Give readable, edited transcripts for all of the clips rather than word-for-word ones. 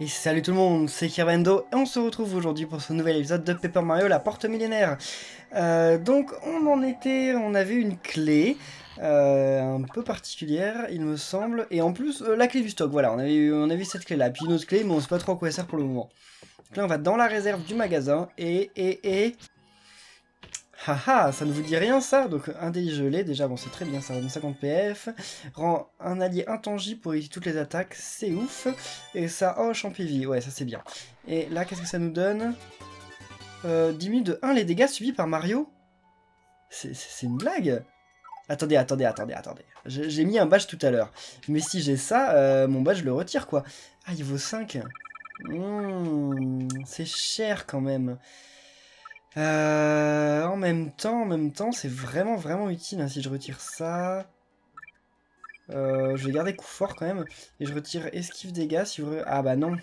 Et salut tout le monde, c'est Kirbendo et on se retrouve aujourd'hui pour ce nouvel épisode de Paper Mario, la porte millénaire. Donc on avait une clé un peu particulière, il me semble, et en plus la clé du stock, voilà, on a vu cette clé-là, puis une autre clé, mais on sait pas trop à quoi elle sert pour le moment. Donc là on va dans la réserve du magasin, et... Haha, ça ne vous dit rien ça? Donc un délit gelé, déjà bon c'est très bien, ça donne 50 PF, rend un allié intangible pour éviter toutes les attaques, c'est ouf, et ça, oh champi-vie, ouais ça c'est bien. Et là qu'est-ce que ça nous donne? Diminue de 1 les dégâts subis par Mario? C'est une blague? Attendez. J'ai mis un badge tout à l'heure, mais si j'ai ça, mon badge je le retire quoi. Ah il vaut 5. C'est cher quand même. En même temps, c'est vraiment utile hein, si je retire ça. Je vais garder coup fort quand même. Et je retire esquive dégâts si vous... Ah bah non.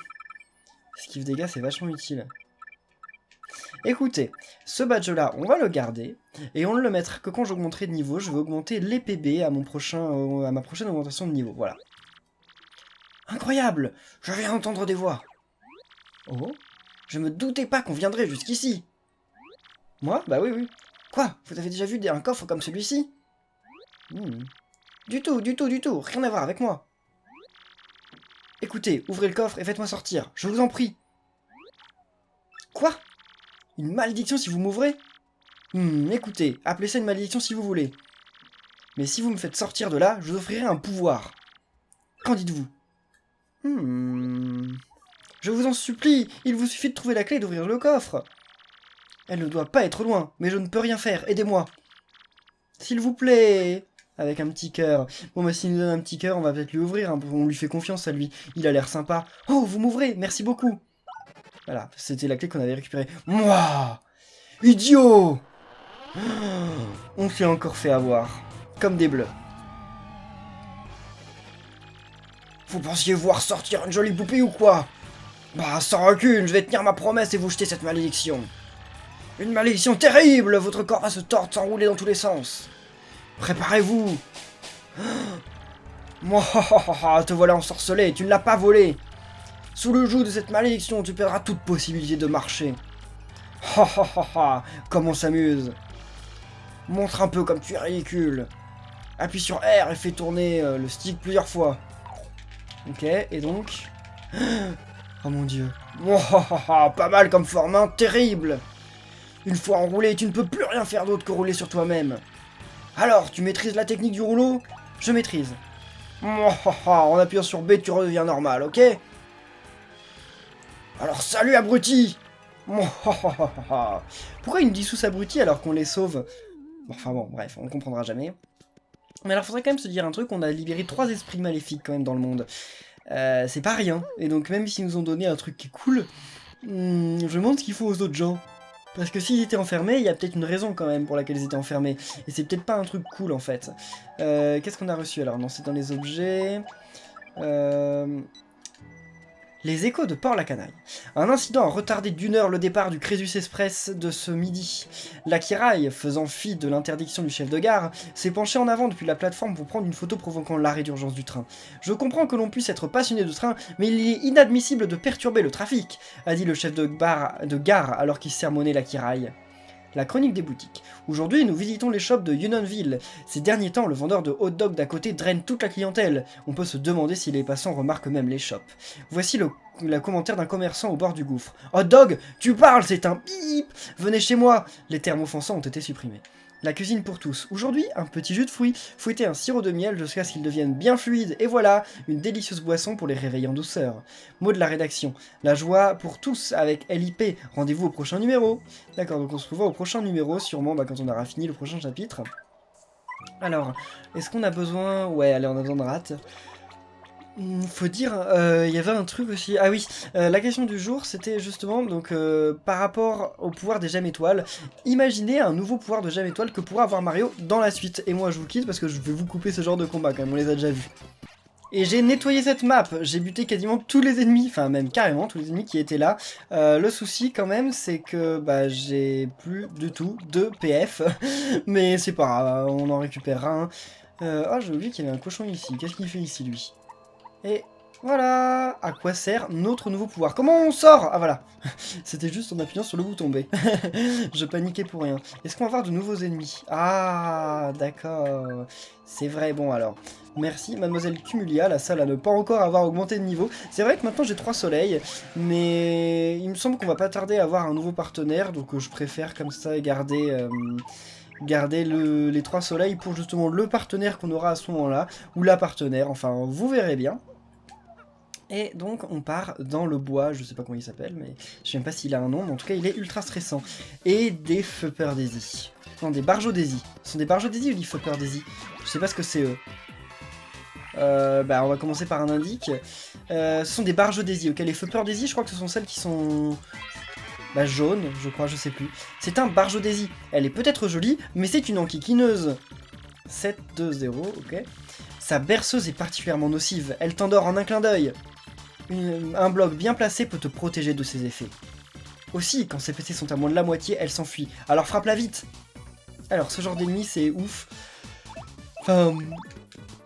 Esquive dégâts, c'est vachement utile. Écoutez, ce badge-là, on va le garder. Et on ne le mettra que quand j'augmenterai de niveau. Je vais augmenter les PB à ma prochaine augmentation de niveau. Voilà. Incroyable! Je viens d'entendre des voix. Oh? Je me doutais pas qu'on viendrait jusqu'ici. Moi? Bah oui. Quoi? Vous avez déjà vu un coffre comme celui-ci? Du tout, rien à voir avec moi. Écoutez, ouvrez le coffre et faites-moi sortir, je vous en prie. Quoi? Une malédiction si vous m'ouvrez? Écoutez, appelez ça une malédiction si vous voulez. Mais si vous me faites sortir de là, je vous offrirai un pouvoir. Qu'en dites-vous? Je vous en supplie, il vous suffit de trouver la clé et d'ouvrir le coffre. Elle ne doit pas être loin, mais je ne peux rien faire, aidez-moi. S'il vous plaît. Avec un petit cœur. Bon bah s'il nous donne un petit cœur, on va peut-être lui ouvrir, hein, on lui fait confiance à lui. Il a l'air sympa. Oh, vous m'ouvrez, merci beaucoup. Voilà, c'était la clé qu'on avait récupérée. Moi, idiot. On s'est encore fait avoir. Comme des bleus. Vous pensiez voir sortir une jolie poupée ou quoi? Bah sans rancune, je vais tenir ma promesse et vous jeter cette malédiction. Une malédiction terrible. Votre corps va se tordre, s'enrouler dans tous les sens. Préparez-vous. Moi, te voilà ensorcelé, tu ne l'as pas volé. Sous le joug de cette malédiction, tu perdras toute possibilité de marcher. Comme on s'amuse. Montre un peu comme tu es ridicule. Appuie sur R et fais tourner le stick plusieurs fois. Ok, et donc... Oh mon dieu. Pas mal comme forme, hein, terrible. Une fois enroulé, tu ne peux plus rien faire d'autre que rouler sur toi-même. Alors, tu maîtrises la technique du rouleau? Je maîtrise. En appuyant sur B, tu redeviens normal, ok? Alors salut abruti. Pourquoi il me dit sous abruti alors qu'on les sauve? Enfin bon, bref, on comprendra jamais. Mais alors faudrait quand même se dire un truc, on a libéré 3 esprits maléfiques quand même dans le monde. C'est pas rien, et donc même s'ils nous ont donné un truc qui est cool, je me demande ce qu'ils font aux autres gens. Parce que s'ils étaient enfermés, il y a peut-être une raison quand même pour laquelle ils étaient enfermés. Et c'est peut-être pas un truc cool en fait. Qu'est-ce qu'on a reçu alors? Non, c'est dans les objets... Les échos de Port-la-Canaille. Un incident a retardé d'1 heure le départ du Crésus Express de ce midi. L'Aquirail, faisant fi de l'interdiction du chef de gare, s'est penché en avant depuis la plateforme pour prendre une photo provoquant l'arrêt d'urgence du train. Je comprends que l'on puisse être passionné de train, mais il est inadmissible de perturber le trafic, a dit le chef de gare alors qu'il sermonnait l'Aquirail. La chronique des boutiques. Aujourd'hui, nous visitons les shops de Unionville. Ces derniers temps, le vendeur de hot dog d'à côté draine toute la clientèle. On peut se demander si les passants remarquent même les shops. Voici le commentaire d'un commerçant au bord du gouffre. Hot dog, tu parles, c'est un bip. Venez chez moi. Les termes offensants ont été supprimés. La cuisine pour tous. Aujourd'hui, un petit jus de fruits, fouetter un sirop de miel jusqu'à ce qu'il devienne bien fluide, et voilà, une délicieuse boisson pour les réveiller en douceur. Mot de la rédaction. La joie pour tous avec LIP. Rendez-vous au prochain numéro. D'accord, donc on se revoit au prochain numéro, sûrement quand on aura fini le prochain chapitre. Alors, est-ce qu'on a besoin... Ouais, allez, on a besoin de rate. Faut dire, il y avait un truc aussi. Ah oui, la question du jour, c'était justement donc par rapport au pouvoir des gemmes étoiles. Imaginez un nouveau pouvoir de gemmes étoiles que pourra avoir Mario dans la suite. Et moi, je vous quitte parce que je vais vous couper ce genre de combat quand même. On les a déjà vus. Et j'ai nettoyé cette map. J'ai buté quasiment tous les ennemis, enfin même carrément tous les ennemis qui étaient là. Le souci quand même, c'est que bah j'ai plus du tout de PF, mais c'est pas grave, on en récupérera un. Oh, j'ai oublié qu'il y avait un cochon ici. Qu'est-ce qu'il fait ici lui? Et Voilà. À quoi sert notre nouveau pouvoir? Comment on sort? Ah voilà. C'était juste en appuyant sur le bouton B. Je paniquais pour rien. Est-ce qu'on va avoir de nouveaux ennemis? Ah, d'accord. C'est vrai, bon alors. Merci Mademoiselle Cumulia, la salle à ne pas encore avoir augmenté de niveau. C'est vrai que maintenant j'ai 3 soleils, mais il me semble qu'on va pas tarder à avoir un nouveau partenaire, donc je préfère comme ça garder... garder les 3 soleils pour justement le partenaire qu'on aura à ce moment-là, ou la partenaire, enfin vous verrez bien. Et donc on part dans le bois, je sais pas comment il s'appelle, mais je sais même pas s'il a un nom, mais en tout cas il est ultra stressant. Et des Fupper Daisy. Non, des Barjo Daisy. Ce sont des Barjo Daisy ou des Fupper Daisy? Je sais pas ce que c'est eux. Bah on va commencer par un indique. Ce sont des Barjo Daisy, ok, les Fupper Daisy je crois que ce sont celles qui sont... Bah jaune, je crois, je sais plus. C'est un Barjo Daisy. Elle est peut-être jolie, mais c'est une enquiquineuse. 7-2-0, ok. Sa berceuse est particulièrement nocive. Elle t'endort en un clin d'œil. Un bloc bien placé peut te protéger de ses effets. Aussi, quand ses PC sont à moins de la moitié, elle s'enfuit. Alors frappe-la vite. Alors, ce genre d'ennemis, c'est ouf. Enfin...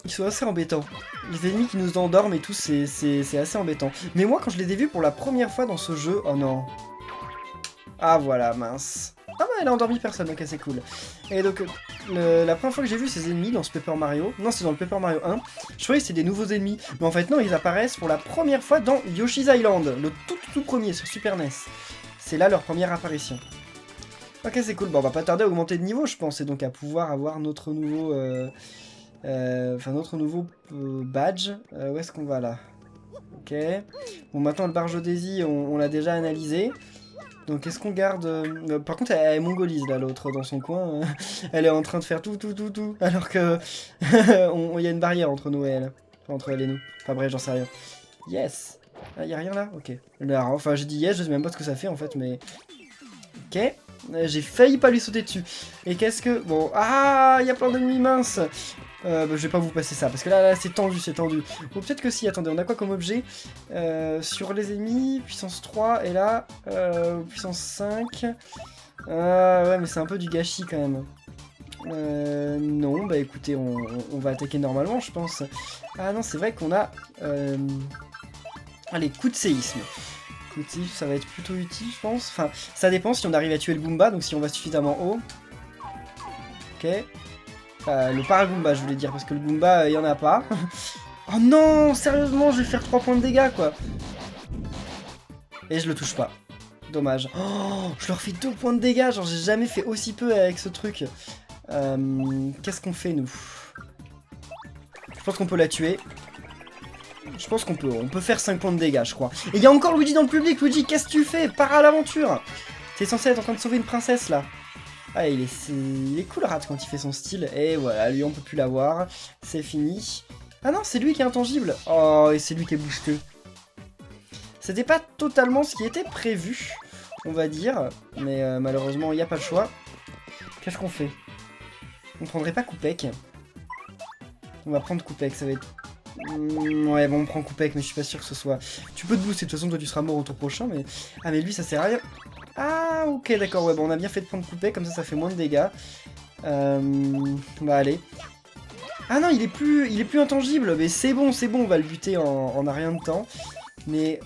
Ils sont assez embêtants. Les ennemis qui nous endorment et tout, c'est assez embêtant. Mais moi, quand je les ai vus pour la première fois dans ce jeu... Oh non. Ah voilà, mince. Ah bah elle a endormi personne, ok c'est cool. Et donc la première fois que j'ai vu ces ennemis dans ce Paper Mario, non c'est dans le Paper Mario 1, je croyais que c'était des nouveaux ennemis, mais en fait non, ils apparaissent pour la première fois dans Yoshi's Island, le tout premier sur Super NES. C'est là leur première apparition. Ok c'est cool, bon on va pas tarder à augmenter de niveau je pense, et donc à pouvoir avoir notre nouveau... badge. Où est-ce qu'on va là? Ok. Bon maintenant le Barjo Daisy on l'a déjà analysé. Donc est-ce qu'on garde... par contre elle est mongolise là l'autre dans son coin. Elle est en train de faire tout. Alors que... Il y a une barrière entre nous et elle. Enfin, entre elle et nous. Enfin bref j'en sais rien. Yes. Ah y a rien là? Ok. Là, enfin j'ai dit yes, je sais même pas ce que ça fait en fait mais... Ok. J'ai failli pas lui sauter dessus. Et qu'est-ce que... Bon... Ah il y a plein d'ennemis minces. Bah, je vais pas vous passer ça, parce que là c'est tendu, c'est tendu. Ou peut-être que si, attendez, on a quoi comme objet? Sur les ennemis, puissance 3, et là, puissance 5. Ouais, mais c'est un peu du gâchis quand même. Non, bah écoutez, on va attaquer normalement, je pense. Ah non, c'est vrai qu'on a... Allez, coup de séisme. Coup de séisme, ça va être plutôt utile, je pense. Enfin, ça dépend si on arrive à tuer le Goomba, donc si on va suffisamment haut. Ok. Le Paragoomba, je voulais dire, parce que le Goomba, il y en a pas. Oh non, sérieusement, je vais faire 3 points de dégâts, quoi. Et je le touche pas. Dommage. Oh, je leur fais 2 points de dégâts, genre j'ai jamais fait aussi peu avec ce truc. Qu'est-ce qu'on fait, nous? Je pense qu'on peut la tuer. Je pense qu'on peut faire 5 points de dégâts, je crois. Et il y a encore Luigi dans le public. Luigi, qu'est-ce que tu fais? Pars à l'aventure. T'es censé être en train de sauver une princesse, là. Ah, il est cool, Rat, quand il fait son style. Et voilà, lui, on peut plus l'avoir. C'est fini. Ah non, c'est lui qui est intangible. Oh, et c'est lui qui est boosté. C'était pas totalement ce qui était prévu, on va dire. Mais malheureusement, il n'y a pas le choix. Qu'est-ce qu'on fait? On prendrait pas Koupek? On va prendre Koupek, ça va être... ouais, bon, on prend Koupek, mais je suis pas sûr que ce soit... Tu peux te booster, de toute façon, toi, tu seras mort au tour prochain, mais... Ah, mais lui, ça sert à rien. Ah, ok, d'accord, ouais, bon, on a bien fait de prendre Koupek, comme ça fait moins de dégâts. Bah, allez. Ah non, il est plus intangible, mais c'est bon, on va le buter en un rien de temps. Mais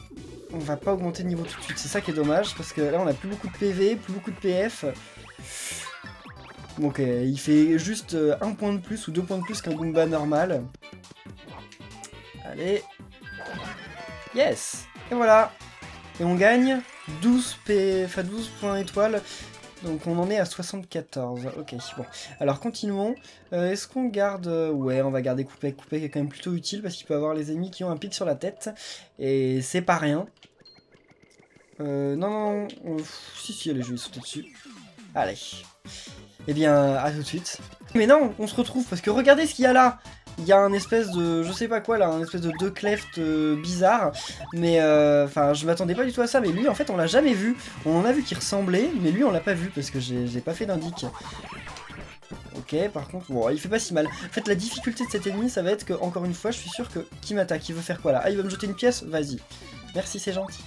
on va pas augmenter de niveau tout de suite, c'est ça qui est dommage, parce que là, on a plus beaucoup de PV, plus beaucoup de PF. Ok, il fait juste 1 point de plus ou 2 points de plus qu'un Goomba normal. Allez. Yes. Et voilà. Et on gagne 12 points étoiles. Donc on en est à 74. Ok, bon. Alors continuons. Est-ce qu'on garde... ouais, on va garder Koupek. Koupek est quand même plutôt utile parce qu'il peut avoir les ennemis qui ont un pic sur la tête. Et c'est pas rien. Non. Si, allez, je vais sauter dessus. Allez. Eh bien, à tout de suite. Mais non, on se retrouve parce que regardez ce qu'il y a là. Il y a un espèce de... je sais pas quoi là, un espèce de deux clefts bizarre. Mais enfin, je m'attendais pas du tout à ça. Mais lui, en fait, on l'a jamais vu. On en a vu qui ressemblait, mais lui, on l'a pas vu parce que j'ai pas fait d'indic. Ok, par contre, bon, il fait pas si mal. En fait, la difficulté de cet ennemi, ça va être que, encore une fois, je suis sûr que... Qui m'attaque? Il veut faire quoi là? Ah, il va me jeter une pièce? Vas-y. Merci, c'est gentil.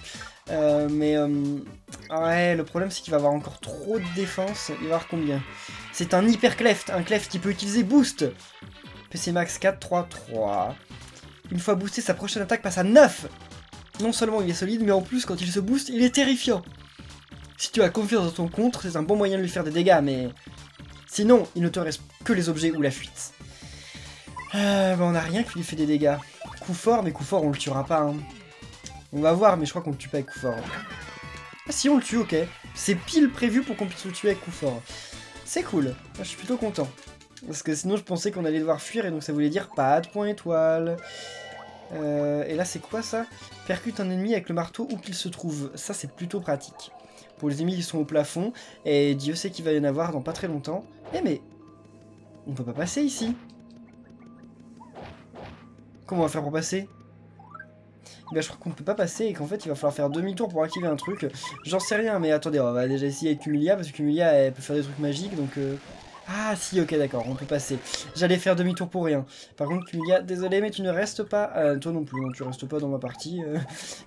Ouais, le problème, c'est qu'il va avoir encore trop de défense. Il va avoir combien? C'est un hyper cleft, un cleft qui peut utiliser boost. PC max 4, 3, 3. une fois boosté, sa prochaine attaque passe à 9. Non seulement il est solide, mais en plus, quand il se booste, il est terrifiant. Si tu as confiance dans ton contre, c'est un bon moyen de lui faire des dégâts, mais... Sinon, il ne te reste que les objets ou la fuite. Bah on a rien qui lui fait des dégâts. Coup fort, mais coup fort, on le tuera pas, hein. On va voir, mais je crois qu'on le tue pas avec coup fort. Ah si, on le tue, ok. C'est pile prévu pour qu'on puisse le tuer avec coup fort. C'est cool, je suis plutôt content. Parce que sinon je pensais qu'on allait devoir fuir et donc ça voulait dire pas de point étoile. Et là c'est quoi ça? Percute un ennemi avec le marteau où qu'il se trouve. Ça c'est plutôt pratique. Pour les ennemis qui sont au plafond. Et Dieu sait qu'il va y en avoir dans pas très longtemps. Eh mais... On peut pas passer ici. Comment on va faire pour passer? Eh ben, je crois qu'on ne peut pas passer et qu'en fait il va falloir faire demi-tour pour activer un truc. J'en sais rien, mais attendez, on va déjà essayer avec Cumulia parce que Cumulia elle peut faire des trucs magiques donc. Ah si, ok, d'accord, on peut passer. J'allais faire demi-tour pour rien. Par contre, Cumulia, désolé, mais tu ne restes pas. Toi non plus, non, tu restes pas dans ma partie.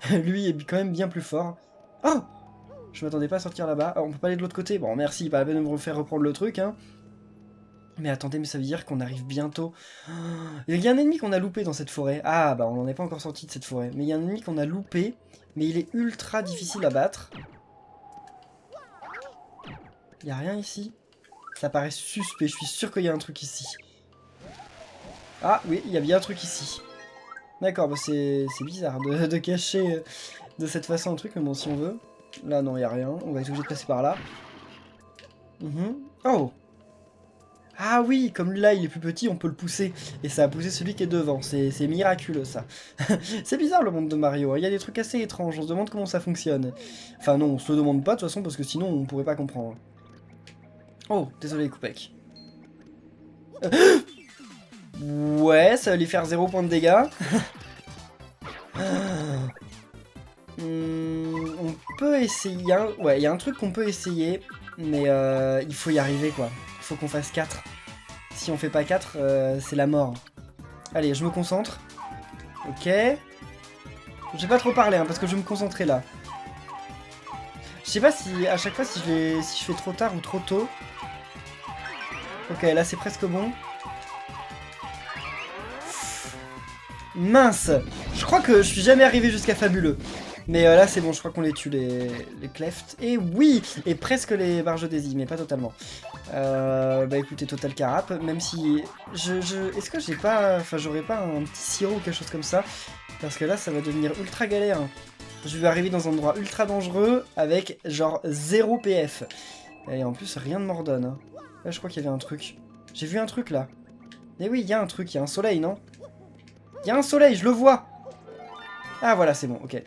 Lui est quand même bien plus fort. Oh! Je m'attendais pas à sortir là-bas. On peut pas aller de l'autre côté. Bon, merci, pas la peine de me refaire reprendre le truc, hein. Mais attendez, mais ça veut dire qu'on arrive bientôt. Il y a un ennemi qu'on a loupé dans cette forêt. Ah, bah on n'en est pas encore sorti de cette forêt. Mais il y a un ennemi qu'on a loupé, mais il est ultra difficile à battre. Il y a rien ici. Ça paraît suspect, je suis sûr qu'il y a un truc ici. Ah oui, il y a bien un truc ici. D'accord, bah c'est bizarre de cacher de cette façon un truc, mais bon, si on veut. Là, non, il n'y a rien. On va être obligé de passer par là. Oh! Ah oui, comme là il est plus petit, on peut le pousser. Et ça a poussé celui qui est devant. C'est miraculeux ça. C'est bizarre le monde de Mario. Hein. Il y a des trucs assez étranges. On se demande comment ça fonctionne. Enfin non, on se le demande pas de toute façon parce que sinon on pourrait pas comprendre. Oh, désolé Koupek. Ouais, ça va lui faire 0 point de dégâts. On peut essayer. Ouais, il y a un truc qu'on peut essayer. Mais il faut y arriver quoi. Il faut qu'on fasse 4. Si on fait pas 4, c'est la mort. Allez, je me concentre. Ok. Je vais pas trop parler, hein, parce que je vais me concentrer là. Je sais pas si à chaque fois si je fais trop tard ou trop tôt. Ok, là c'est presque bon. Mince! Je crois que je suis jamais arrivé jusqu'à Fabuleux. Mais là c'est bon, je crois qu'on les tue les Clefts. Et oui! Et presque les Barges d'Asie, mais pas totalement. Bah écoutez, Total Carap, même si... Est-ce que j'ai pas... Enfin j'aurais pas un petit sirop ou quelque chose comme ça? Parce que là ça va devenir ultra galère. Je vais arriver dans un endroit ultra dangereux avec genre 0 PF. Et en plus rien ne m'ordonne. Hein. Là je crois qu'il y avait un truc. J'ai vu un truc là. Mais oui, il y a un truc, il y a un soleil, non? Il y a un soleil, je le vois! Ah voilà, c'est bon, ok.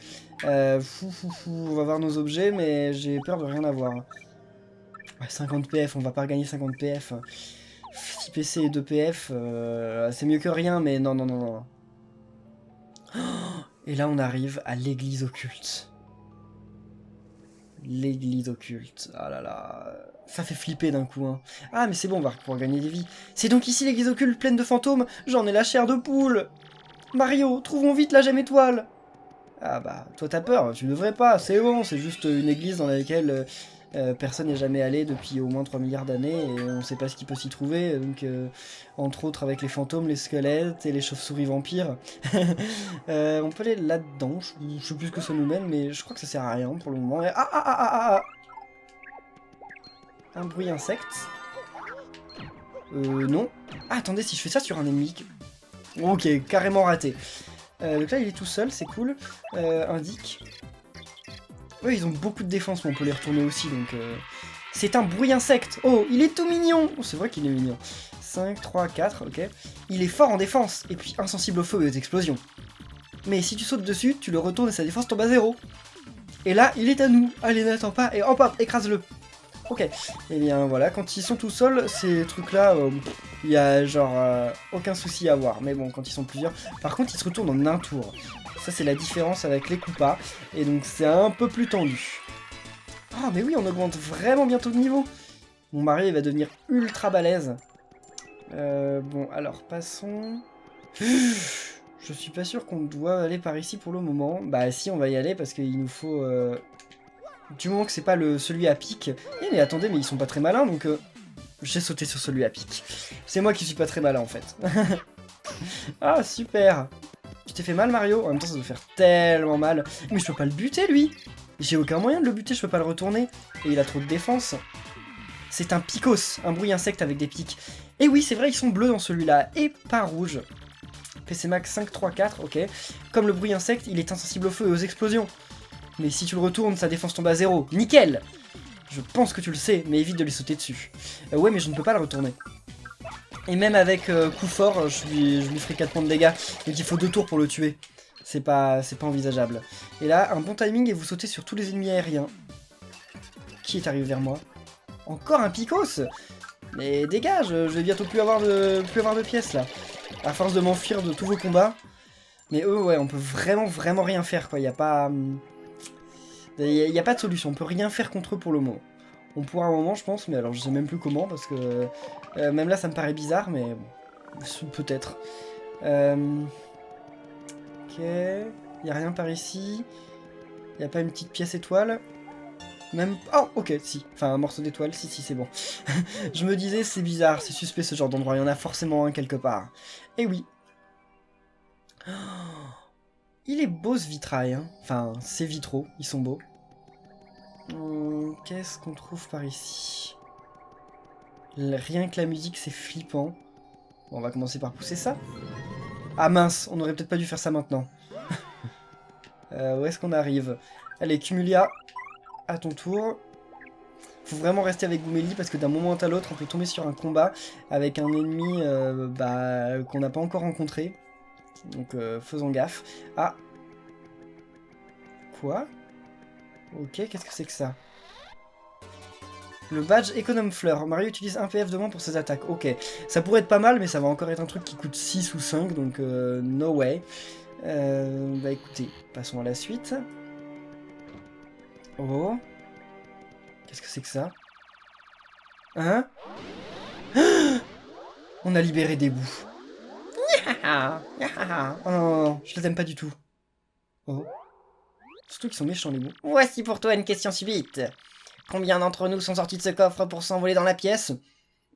On va voir nos objets, mais j'ai peur de rien avoir. Ouais, 50 PF, on va pas gagner 50 PF. 6 PC et 2 PF, c'est mieux que rien, mais non, non, non, non. Et là, on arrive à l'église occulte. L'église occulte, ah là là... Ça fait flipper d'un coup, hein. Ah, mais c'est bon, on va pouvoir gagner des vies. C'est donc ici l'église occulte pleine de fantômes? J'en ai la chair de poule! Mario, trouvons vite la gemme étoile! Ah bah, toi t'as peur, tu devrais pas, c'est bon, c'est juste une église dans laquelle personne n'est jamais allé depuis au moins 3 milliards d'années, et on sait pas ce qu'il peut s'y trouver, donc entre autres avec les fantômes, les squelettes et les chauves-souris vampires. On peut aller là-dedans, je sais plus ce que ça nous mène, mais je crois que ça sert à rien pour le moment. Un bruit insecte. Non. Ah, attendez, si je fais ça sur un ennemi... Ok, carrément raté. Donc là, il est tout seul, c'est cool. Indique. Oui, ils ont beaucoup de défense, mais on peut les retourner aussi, donc... C'est un bruit insecte. Oh, il est tout mignon. Oh, c'est vrai qu'il est mignon. 5, 3, 4, ok. Il est fort en défense, et puis insensible au feu et aux explosions. Mais si tu sautes dessus, tu le retournes et sa défense tombe à 0. Et là, il est à nous. Allez, n'attends pas, et hop, hop, écrase-le. Ok, et bien voilà, quand ils sont tout seuls, ces trucs-là, il y a genre aucun souci à avoir. Mais bon, quand ils sont plusieurs... Par contre, ils se retournent en un tour. Ça, c'est la différence avec les Koopas, et donc c'est un peu plus tendu. Ah, mais oui, on augmente vraiment bientôt de niveau. Mon Mario, il va devenir ultra balèze. Bon, alors, passons... Je suis pas sûr qu'on doit aller par ici pour le moment. Bah si, on va y aller, parce qu'il nous faut... Du moment que c'est pas celui à pic. Eh mais attendez, mais ils sont pas très malins, donc j'ai sauté sur celui à pic. C'est moi qui suis pas très malin en fait. Ah super. t'es fait mal, Mario? En même temps, ça doit faire tellement mal. Mais je peux pas le buter, lui. J'ai aucun moyen de le buter, je peux pas le retourner. Et il a trop de défense. C'est un picos, un bruit insecte avec des pics. Et oui, c'est vrai, ils sont bleus dans celui-là, et pas rouges. PC Max 534, ok. Comme le bruit insecte, il est insensible au feu et aux explosions. Mais si tu le retournes, sa défense tombe à 0. Nickel! Je pense que tu le sais, mais évite de lui sauter dessus. Ouais, mais je ne peux pas le retourner. Et même avec coup fort, je lui ferai 4 points de dégâts. Donc il faut 2 tours pour le tuer. C'est pas envisageable. Et là, un bon timing et vous sautez sur tous les ennemis aériens. Qui est arrivé vers moi? Encore un picos! Mais dégage, je vais bientôt plus avoir de pièces là. À force de m'enfuir de tous vos combats. Mais eux, ouais, on peut vraiment rien faire quoi. Y a pas de solution, on peut rien faire contre eux pour le moment. On pourra un moment, je pense, mais alors je sais même plus comment parce que même là ça me paraît bizarre, mais peut-être. Ok, y a rien par ici. Y a pas une petite pièce étoile. Même... Oh, ok, si. Enfin, un morceau d'étoile, si, c'est bon. Je me disais, c'est bizarre, c'est suspect ce genre d'endroit. Il y en a forcément un quelque part. Et oui. Oh, il est beau ce vitrail, hein. Enfin, ces vitraux, ils sont beaux. Qu'est-ce qu'on trouve par ici? Rien que la musique, c'est flippant. Bon, on va commencer par pousser ça. Ah mince, on aurait peut-être pas dû faire ça maintenant. Où est-ce qu'on arrive? Allez, Cumulia, à ton tour. Faut vraiment rester avec Goomélie parce que d'un moment à l'autre, on peut tomber sur un combat avec un ennemi qu'on n'a pas encore rencontré. Donc faisons gaffe. Ah! Quoi? Ok, qu'est-ce que c'est que ça? Le badge économe fleur. Mario utilise 1 PF de moins pour ses attaques. Ok, ça pourrait être pas mal, mais ça va encore être un truc qui coûte 6 ou 5, donc no way. Bah écoutez, passons à la suite. Oh. Qu'est-ce que c'est que ça? Hein? On a libéré des bouts. Oh non, je les aime pas du tout. Oh. Surtout qu'ils sont méchants les bouts. Voici pour toi une question subite. Combien d'entre nous sont sortis de ce coffre pour s'envoler dans la pièce?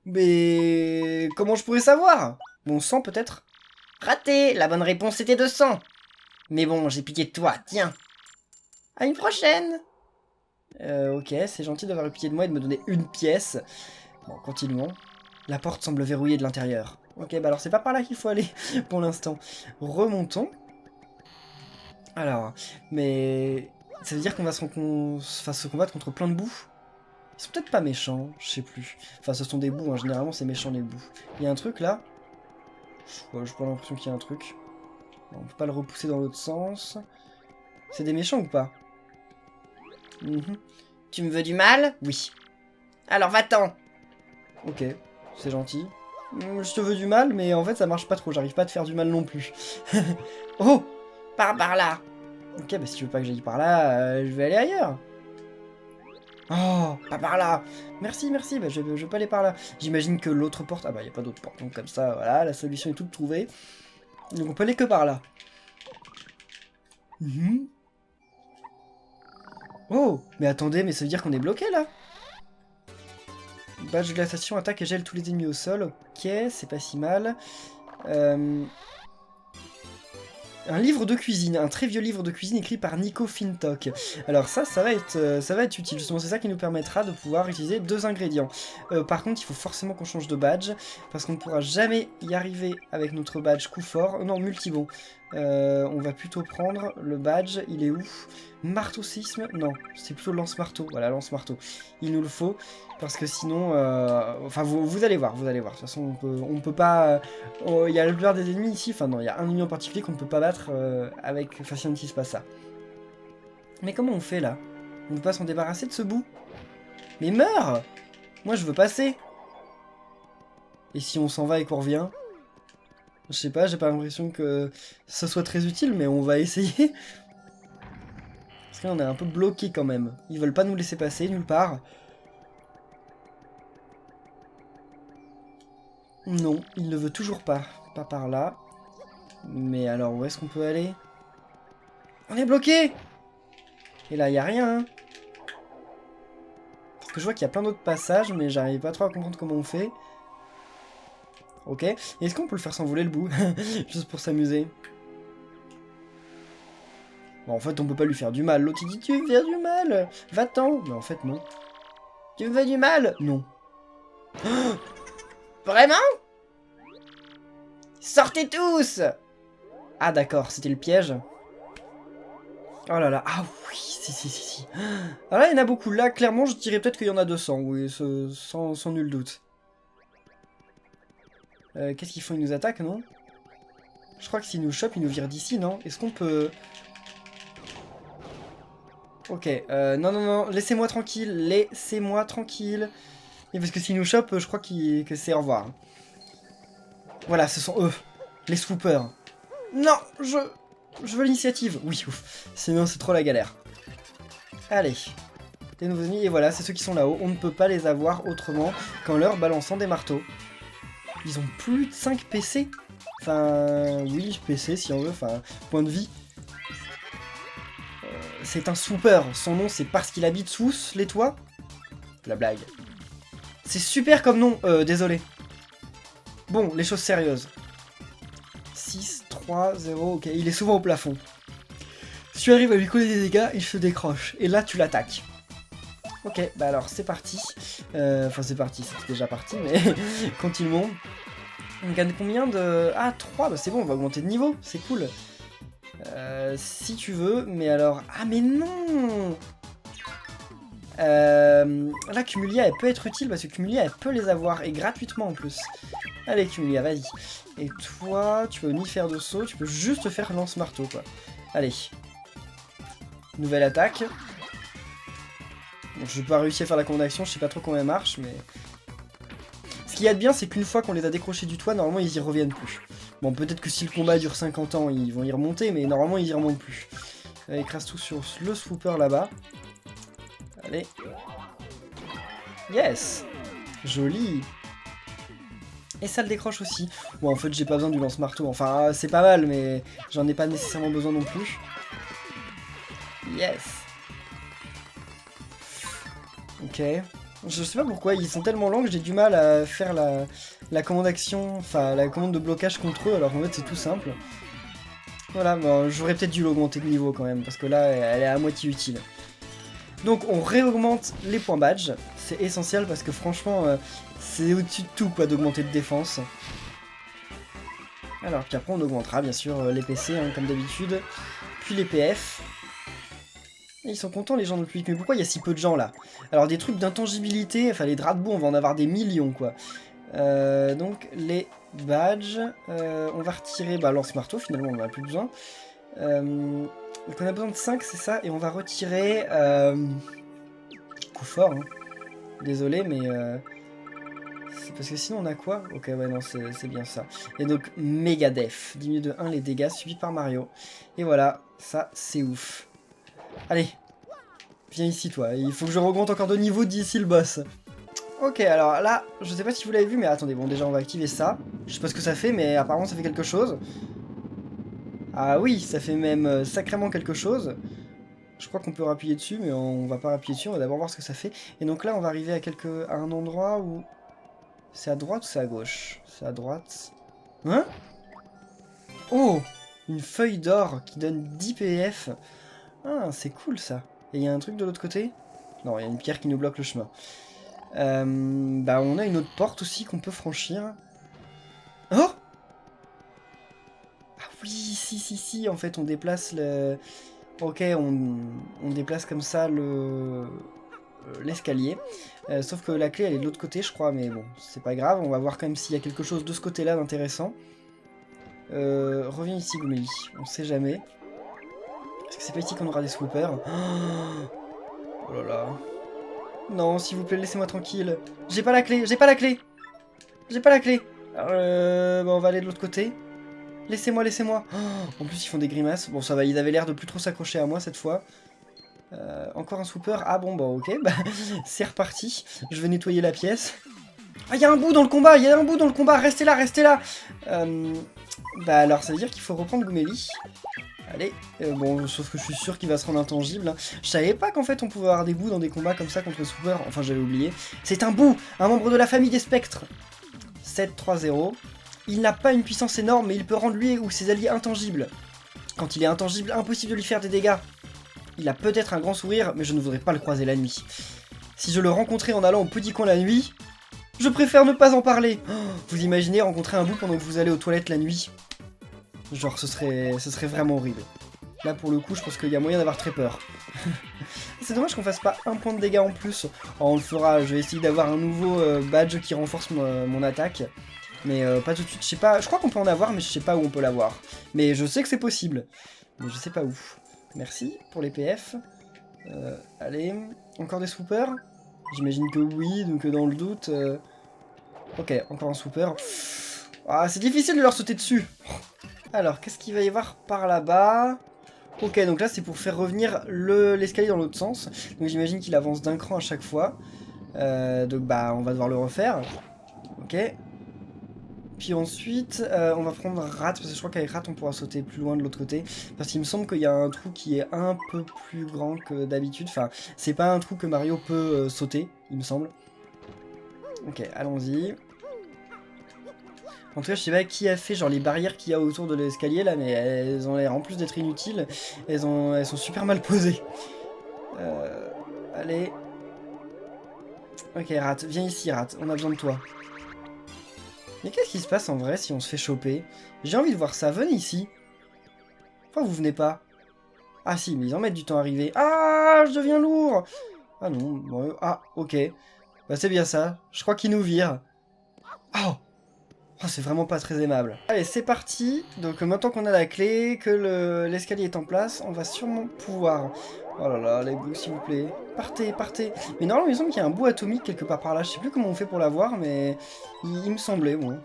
Mais... comment je pourrais savoir? Bon, 100 peut-être? Raté! La bonne réponse était 200. Mais bon, j'ai piqué de toi, tiens. À une prochaine! Ok, c'est gentil d'avoir eu pitié de moi et de me donner une pièce. Bon, continuons. La porte semble verrouillée de l'intérieur. Ok, bah alors c'est pas par là qu'il faut aller pour l'instant. Remontons. Alors, mais... ça veut dire qu'on va se combattre contre plein de bouts? Ils sont peut-être pas méchants, je sais plus. Enfin, ce sont des bouts, hein. Généralement c'est méchant les bouts. Il y a un truc là? J'ai pas l'impression qu'il y a un truc. On peut pas le repousser dans l'autre sens. C'est des méchants ou pas? Tu me veux du mal? Oui. Alors va-t'en. Ok, c'est gentil. Je te veux du mal, mais en fait ça marche pas trop, j'arrive pas à te faire du mal non plus. Oh! Par là. Ok, bah si tu veux pas que j'aille par là, je vais aller ailleurs. Oh, pas par là. Merci, bah je vais pas aller par là. J'imagine que l'autre porte... Ah bah y a pas d'autre porte, donc comme ça, voilà, la solution est toute trouvée. Donc on peut aller que par là. Oh, mais attendez, mais ça veut dire qu'on est bloqué là? Badge de glaciation, attaque et gèle tous les ennemis au sol. Ok, c'est pas si mal. Un livre de cuisine, un très vieux livre de cuisine écrit par Nico Fintok. Alors ça va être utile. Justement, c'est ça qui nous permettra de pouvoir utiliser 2 ingrédients. Par contre, il faut forcément qu'on change de badge, parce qu'on ne pourra jamais y arriver avec notre badge coup fort. Non, multibon. On va plutôt prendre le badge, il est où? Marteau séisme? Non, c'est plutôt lance-marteau. Voilà, lance-marteau. Il nous le faut, parce que sinon... Enfin, vous allez voir, De toute façon, on peut pas... Il y a la plupart des ennemis ici, enfin non, il y a un ennemi en particulier qu'on ne peut pas battre avec Facility Spassa. Mais comment on fait, là? On ne peut pas s'en débarrasser de ce bout? Mais meurs! Moi, je veux passer! Et si on s'en va et qu'on revient? Je sais pas, j'ai pas l'impression que ce soit très utile, mais on va essayer. Parce que là, on est un peu bloqué quand même. Ils veulent pas nous laisser passer nulle part. Non, il ne veut toujours pas. Pas par là. Mais alors, où est-ce qu'on peut aller? On est bloqué! Et là, il n'y a rien. Hein. Parce que je vois qu'il y a plein d'autres passages, mais j'arrive pas trop à comprendre comment on fait. Ok. Est-ce qu'on peut le faire s'envoler le bout? Juste pour s'amuser. Bon, en fait, on peut pas lui faire du mal. L'autre, il dit, tu veux me faire du mal? Va-t'en. Mais en fait, non. Tu me fais du mal? Non. Vraiment? Sortez tous! Ah, d'accord, c'était le piège. Oh là là, ah oui, si. Ah là, il y en a beaucoup. Là, clairement, je dirais peut-être qu'il y en a 200, oui, sans nul doute. Qu'est-ce qu'ils font? Ils nous attaquent, non? Je crois que s'ils nous chopent, ils nous virent d'ici, non? Est-ce qu'on peut... Ok, non, laissez-moi tranquille, laissez-moi tranquille. Et parce que s'ils nous chopent, je crois que c'est au revoir. Voilà, ce sont eux, les swoopers. Non, je veux l'initiative. Oui, ouf, sinon c'est trop la galère. Allez, les nouveaux ennemis, et voilà, c'est ceux qui sont là-haut. On ne peut pas les avoir autrement qu'en leur balançant des marteaux. Ils ont plus de 5 PC. Enfin, oui, PC si on veut, enfin, point de vie. C'est un swooper, son nom c'est parce qu'il habite sous les toits. La blague. C'est super comme nom, désolé. Bon, les choses sérieuses. 6, 3, 0, ok, il est souvent au plafond. Si tu arrives à lui coller des dégâts, il se décroche. Et là, tu l'attaques. Ok, bah alors, c'est parti. Enfin, c'est parti, c'était déjà parti, mais continuons. On gagne combien de... Ah, 3, bah c'est bon, on va augmenter de niveau, c'est cool. Si tu veux, mais alors... Ah, mais non! Là, Cumulia, elle peut être utile, parce que Cumulia, elle peut les avoir, et gratuitement en plus. Allez, Cumulia, vas-y. Et toi, tu peux ni faire de saut, tu peux juste faire lance-marteau, quoi. Allez. Nouvelle attaque. Bon, je n'ai pas réussi à faire la commande d'action, je sais pas trop comment elle marche, mais... Ce qu'il y a de bien, c'est qu'une fois qu'on les a décrochés du toit, normalement, ils y reviennent plus. Bon, peut-être que si le combat dure 50 ans, ils vont y remonter, mais normalement, ils y remontent plus. Écrase tout sur le swooper, là-bas. Allez. Yes! Joli! Et ça le décroche aussi. Bon, en fait, j'ai pas besoin du lance-marteau. Enfin, c'est pas mal, mais j'en ai pas nécessairement besoin non plus. Yes! Ok. Je sais pas pourquoi, ils sont tellement longs que j'ai du mal à faire la commande action, enfin la commande de blocage contre eux, alors qu'en fait c'est tout simple. Voilà, bon, j'aurais peut-être dû l'augmenter de niveau quand même, parce que là, elle est à moitié utile. Donc on réaugmente les points badge, c'est essentiel parce que franchement, c'est au-dessus de tout quoi d'augmenter de défense. Alors puis après on augmentera bien sûr les PC hein, comme d'habitude, puis les PF. Et ils sont contents les gens de public, mais pourquoi il y a si peu de gens là? Alors des trucs d'intangibilité, enfin les draps de boue on va en avoir des millions quoi. Donc les badges, on va retirer lance-marteau finalement on n'en a plus besoin. Donc on a besoin de 5 c'est ça, et on va retirer... Coup fort hein. Désolé mais... C'est parce que sinon on a quoi? Ok ouais non c'est bien ça. Et donc méga def, diminue de 1 les dégâts subis par Mario. Et voilà, ça c'est ouf. Allez, viens ici toi, il faut que je remonte encore de niveau d'ici le boss. Ok, alors là, je sais pas si vous l'avez vu, mais attendez, bon déjà on va activer ça. Je sais pas ce que ça fait, mais apparemment ça fait quelque chose. Ah oui, ça fait même sacrément quelque chose. Je crois qu'on peut appuyer dessus, mais on va pas appuyer dessus, on va d'abord voir ce que ça fait. Et donc là, on va arriver à un endroit où... C'est à droite ou c'est à gauche? C'est à droite. Hein? Oh! Une feuille d'or qui donne 10 PF. Ah, c'est cool ça. Et il y a un truc de l'autre côté? Non, il y a une pierre qui nous bloque le chemin. On a une autre porte aussi qu'on peut franchir. Oh! Ah oui, si, en fait, on déplace le... Ok, on déplace comme ça l'escalier. Sauf que la clé, elle est de l'autre côté, je crois, mais bon, c'est pas grave. On va voir quand même s'il y a quelque chose de ce côté-là d'intéressant. Reviens ici, Goumélie. On sait jamais. Est-ce que c'est pas ici qu'on aura des swoopers? Oh là là. Non, s'il vous plaît, laissez-moi tranquille. J'ai pas la clé, j'ai pas la clé. J'ai pas la clé. On va aller de l'autre côté. Laissez-moi, laissez-moi. En plus, ils font des grimaces. Bon, ça va, ils avaient l'air de plus trop s'accrocher à moi cette fois. Encore un swooper. Ah bon, bah ok, c'est reparti. Je vais nettoyer la pièce. Ah, il y a un bout dans le combat, il y a un bout dans le combat. Restez là, restez là. Alors, ça veut dire qu'il faut reprendre Goumélie. Allez, bon, sauf que je suis sûr qu'il va se rendre intangible. Hein. Je savais pas qu'en fait on pouvait avoir des bouts dans des combats comme ça contre le Swooper. Enfin, j'avais oublié. C'est un bout, un membre de la famille des spectres. 7-3-0. Il n'a pas une puissance énorme, mais il peut rendre lui ou ses alliés intangibles. Quand il est intangible, impossible de lui faire des dégâts. Il a peut-être un grand sourire, mais je ne voudrais pas le croiser la nuit. Si je le rencontrais en allant au petit coin la nuit, je préfère ne pas en parler. Oh, vous imaginez rencontrer un bout pendant que vous allez aux toilettes la nuit? Genre, ce serait vraiment horrible. Là, pour le coup, je pense qu'il y a moyen d'avoir très peur. C'est dommage qu'on fasse pas un point de dégâts en plus. Oh, on le fera, je vais essayer d'avoir un nouveau badge qui renforce mon attaque. Mais pas tout de suite, je sais pas, je crois qu'on peut en avoir, mais je sais pas où on peut l'avoir. Mais je sais que c'est possible, mais je sais pas où. Merci pour les PF. Allez, encore des swoopers? J'imagine que oui, donc dans le doute... Ok, encore un swooper. Ah, c'est difficile de leur sauter dessus. Alors, qu'est-ce qu'il va y avoir par là-bas? Ok, donc là c'est pour faire revenir l'escalier dans l'autre sens. Donc j'imagine qu'il avance d'un cran à chaque fois. Donc bah on va devoir le refaire. Ok. Puis ensuite, on va prendre Rat, parce que je crois qu'avec Rat on pourra sauter plus loin de l'autre côté. Parce qu'il me semble qu'il y a un trou qui est un peu plus grand que d'habitude. Enfin, c'est pas un trou que Mario peut sauter, il me semble. Ok, allons-y. En tout cas, je sais pas qui a fait genre les barrières qu'il y a autour de l'escalier là, mais elles ont l'air en plus d'être inutiles. Elles sont super mal posées. Allez. Ok, Rat, viens ici, Rat, on a besoin de toi. Mais qu'est-ce qui se passe en vrai si on se fait choper? J'ai envie de voir ça, venez ici. Pourquoi vous venez pas? Ah si, mais ils en mettent du temps à arriver. Ah, je deviens lourd. Ah non, bon, ah, ok. Bah c'est bien ça, je crois qu'ils nous virent. Oh, oh c'est vraiment pas très aimable. Allez, c'est parti. Donc maintenant qu'on a la clé, que l'escalier est en place, on va sûrement pouvoir... Oh là là, les bouts s'il vous plaît. Partez, partez. Mais normalement, il me semble qu'il y a un bout atomique quelque part par là. Je sais plus comment on fait pour l'avoir, mais il me semblait, bon.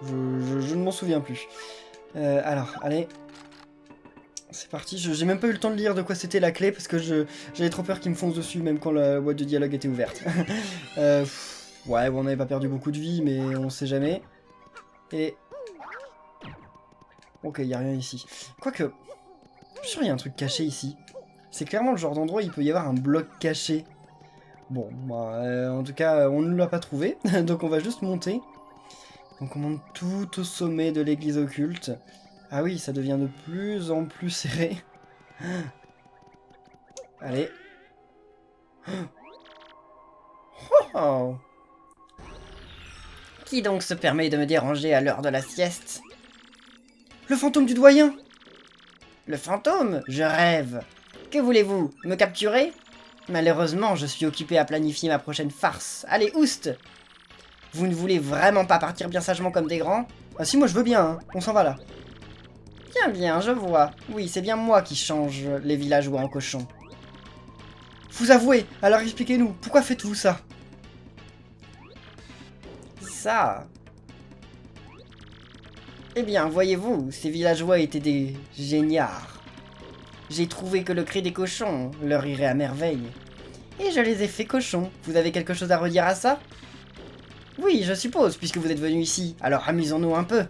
Je ne m'en souviens plus. Alors, allez. C'est parti. J'ai même pas eu le temps de lire de quoi c'était la clé, parce que j'avais trop peur qu'il me fonce dessus, même quand la boîte de dialogue était ouverte. Ouais, bon, on n'avait pas perdu beaucoup de vie, mais on sait jamais. Et... Ok, il n'y a rien ici. Quoique... Je suis sûr qu'il y a un truc caché ici. C'est clairement le genre d'endroit où il peut y avoir un bloc caché. Bon, bah, en tout cas, on ne l'a pas trouvé, donc on va juste monter. Donc on monte tout au sommet de l'église occulte. Ah oui, ça devient de plus en plus serré. Allez. Oh. Qui donc se permet de me déranger à l'heure de la sieste? Le fantôme du doyen! Le fantôme? Je rêve. Que voulez-vous? Me capturer? Malheureusement, je suis occupé à planifier ma prochaine farce. Allez, oust! Vous ne voulez vraiment pas partir bien sagement comme des grands? Ah si, moi je veux bien, hein. On s'en va là. Bien, bien, je vois. Oui, c'est bien moi qui change les villageois en cochons. Vous avouez, alors expliquez-nous, pourquoi faites-vous ça? Ça... Eh bien, voyez-vous, ces villageois étaient des géniards. J'ai trouvé que le cri des cochons leur irait à merveille. Et je les ai fait cochons. Vous avez quelque chose à redire à ça? Oui, je suppose, puisque vous êtes venu ici. Alors amusons-nous un peu.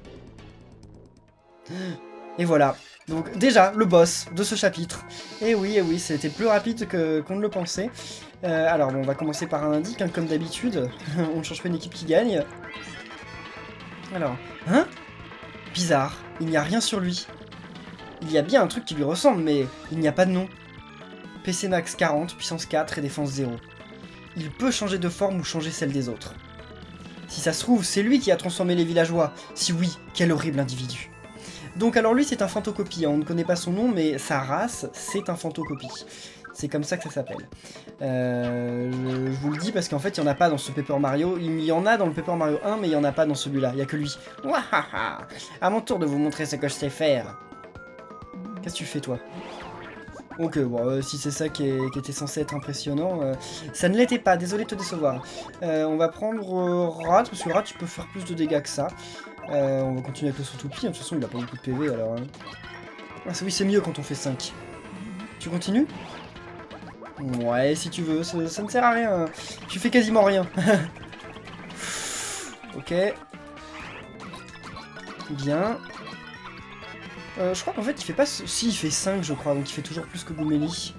Et voilà. Donc déjà, le boss de ce chapitre. Et oui, c'était plus rapide qu'on ne le pensait. Alors bon, on va commencer par un indice, hein, comme d'habitude. On ne change pas une équipe qui gagne. Alors, hein? Bizarre, il n'y a rien sur lui. Il y a bien un truc qui lui ressemble, mais il n'y a pas de nom. PC max 40, puissance 4 et défense 0. Il peut changer de forme ou changer celle des autres. Si ça se trouve, c'est lui qui a transformé les villageois. Si oui, quel horrible individu. Donc alors lui c'est un phantocopie, hein. On ne connaît pas son nom, mais sa race, c'est un phantocopie. C'est comme ça que ça s'appelle. Je vous le dis parce qu'en fait, il n'y en a pas dans ce Paper Mario. Il y en a dans le Paper Mario 1, mais il n'y en a pas dans celui-là. Il n'y a que lui. Wahaha! À mon tour de vous montrer ce que je sais faire. Qu'est-ce que tu fais, toi? Ok, bon, si c'est ça qui était censé être impressionnant, ça ne l'était pas, désolé de te décevoir. On va prendre Rat, parce que Rat, il peut faire plus de dégâts que ça. On va continuer avec le Sautopi, de toute façon, il a pas beaucoup de PV, alors... Hein. Ah, oui, c'est mieux quand on fait 5. Tu continues? Ouais, si tu veux, ça ne sert à rien. Tu fais quasiment rien. Ok. Bien. Je crois qu'en fait il fait pas... Si, il fait 5 je crois, donc il fait toujours plus que Goomélie.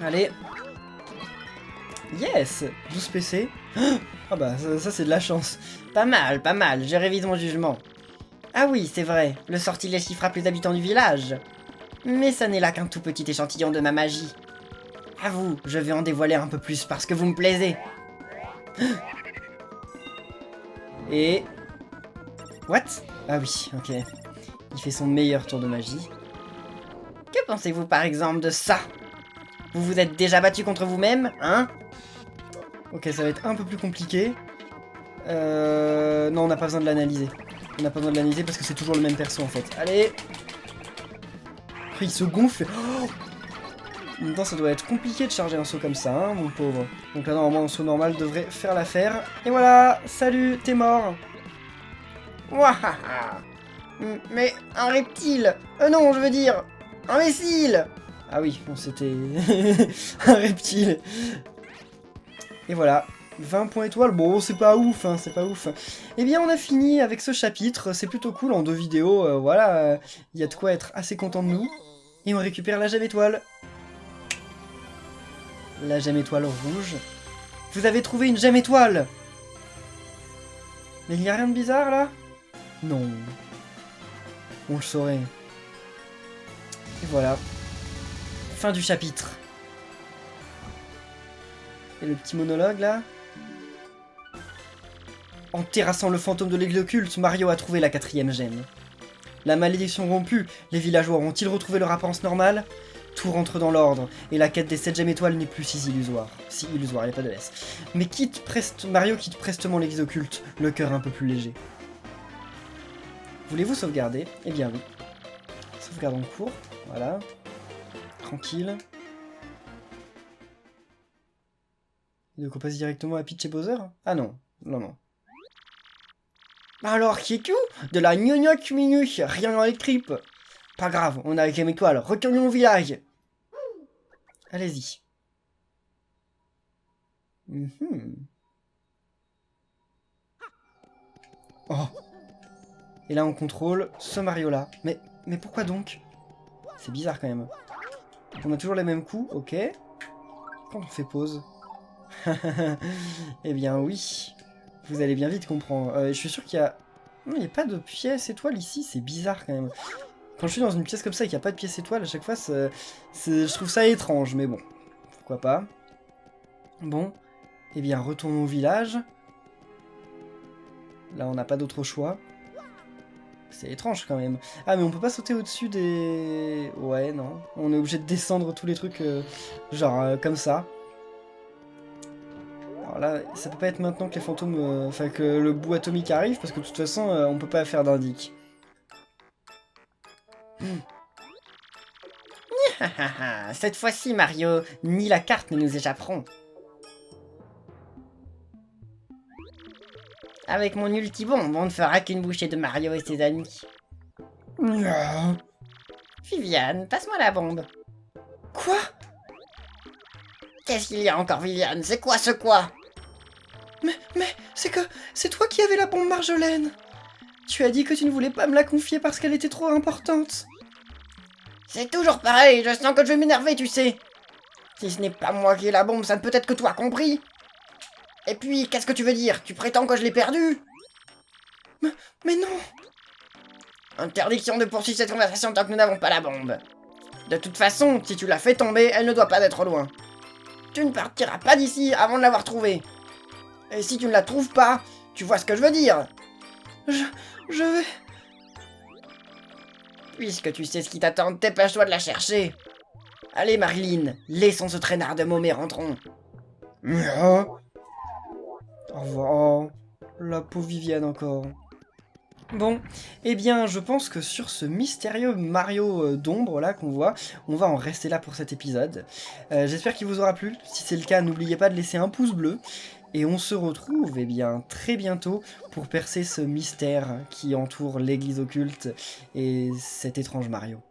Allez. Yes, 12 PC. Ah bah ça c'est de la chance. Pas mal, je révise mon jugement. Ah oui, c'est vrai, le sortilège qui frappe les habitants du village. Mais ça n'est là qu'un tout petit échantillon de ma magie. À vous, je vais en dévoiler un peu plus parce que vous me plaisez. Et... What? Ah oui, ok. Il fait son meilleur tour de magie. Que pensez-vous par exemple de ça? Vous vous êtes déjà battu contre vous-même, hein? Ok, ça va être un peu plus compliqué. Non, on n'a pas besoin de l'analyser. On n'a pas besoin de l'analyser parce que c'est toujours le même perso en fait. Allez! Après, il se gonfle. Oh, en même temps, ça doit être compliqué de charger un saut comme ça, hein, mon pauvre. Donc là, normalement, un saut normal devrait faire l'affaire. Et voilà! Salut, t'es mort! Wahaha! Mais un reptile! Non, je veux dire, un imbécile! Ah oui, bon, c'était un reptile. Et voilà, 20 points étoiles, bon, c'est pas ouf, hein, c'est pas ouf. Eh bien, on a fini avec ce chapitre, c'est plutôt cool, en 2 vidéos, voilà, il y a de quoi être assez content de nous. Et on récupère la gemme étoile. La gemme étoile rouge. Vous avez trouvé une gemme étoile! Mais il n'y a rien de bizarre, là? Non. On le saurait. Et voilà. Fin du chapitre. Et le petit monologue, là? En terrassant le fantôme de l'église occulte, Mario a trouvé la 4ème gemme. La malédiction rompue, les villageois auront-ils retrouvé leur apparence normale? Tout rentre dans l'ordre, et la quête des 7 gemmes étoiles n'est plus si illusoire. Si illusoire, il n'y a pas de S. Mais Mario quitte prestement l'église occulte, le cœur un peu plus léger. Voulez-vous sauvegarder? Eh bien oui. Sauvegarde en cours, voilà. Tranquille. Donc on passe directement à Peach et Bowser? Ah non, non, non. Alors, Kiku, de la gnognoc minute, rien dans les tripes. Pas grave, on a la gemme étoile, retournons au village. Allez-y. Oh. Et là, on contrôle ce Mario-là. Mais pourquoi donc? C'est bizarre quand même. On a toujours les mêmes coups, ok. Quand on fait pause. Eh bien oui. Vous allez bien vite comprendre. Je suis sûr qu'il y a... Non, il n'y a pas de pièce étoile ici, c'est bizarre quand même. Quand je suis dans une pièce comme ça et qu'il n'y a pas de pièce étoile, à chaque fois, je trouve ça étrange, mais bon. Pourquoi pas. Bon. Eh bien, retournons au village. Là, on n'a pas d'autre choix. C'est étrange quand même. Ah, mais on peut pas sauter au-dessus des... Ouais, non. On est obligé de descendre tous les trucs, genre, comme ça. Alors là, ça peut pas être maintenant que les fantômes... Enfin, que le bout atomique arrive, parce que de toute façon, on peut pas faire d'indic. Cette fois-ci, Mario, ni la carte ne nous échapperont. Avec mon ultibombe, on ne fera qu'une bouchée de Mario et ses amis. Viviane, passe-moi la bombe. Quoi? Qu'est-ce qu'il y a encore, Viviane? C'est quoi ce quoi? Mais, c'est toi qui avais la bombe, Marjolaine. Tu as dit que tu ne voulais pas me la confier parce qu'elle était trop importante. C'est toujours pareil, je sens que je vais m'énerver, tu sais. Si ce n'est pas moi qui ai la bombe, ça ne peut être que toi, compris? Et puis, qu'est-ce que tu veux dire? Tu prétends que je l'ai perdue? Mais non! Interdiction de poursuivre cette conversation tant que nous n'avons pas la bombe. De toute façon, si tu l'as fait tomber, elle ne doit pas être loin. Tu ne partiras pas d'ici avant de l'avoir trouvée. Et si tu ne la trouves pas, tu vois ce que je veux dire? Je vais... Puisque tu sais ce qui t'attend, dépêche-toi de la chercher. Allez, Marilyn, laissons ce traînard de môme et rentrons. Au revoir. La pauvre Viviane encore. Bon, eh bien, je pense que sur ce mystérieux Mario d'ombre là qu'on voit, on va en rester là pour cet épisode. J'espère qu'il vous aura plu. Si c'est le cas, n'oubliez pas de laisser un pouce bleu. Et on se retrouve, eh bien, très bientôt pour percer ce mystère qui entoure l'église occulte et cet étrange Mario.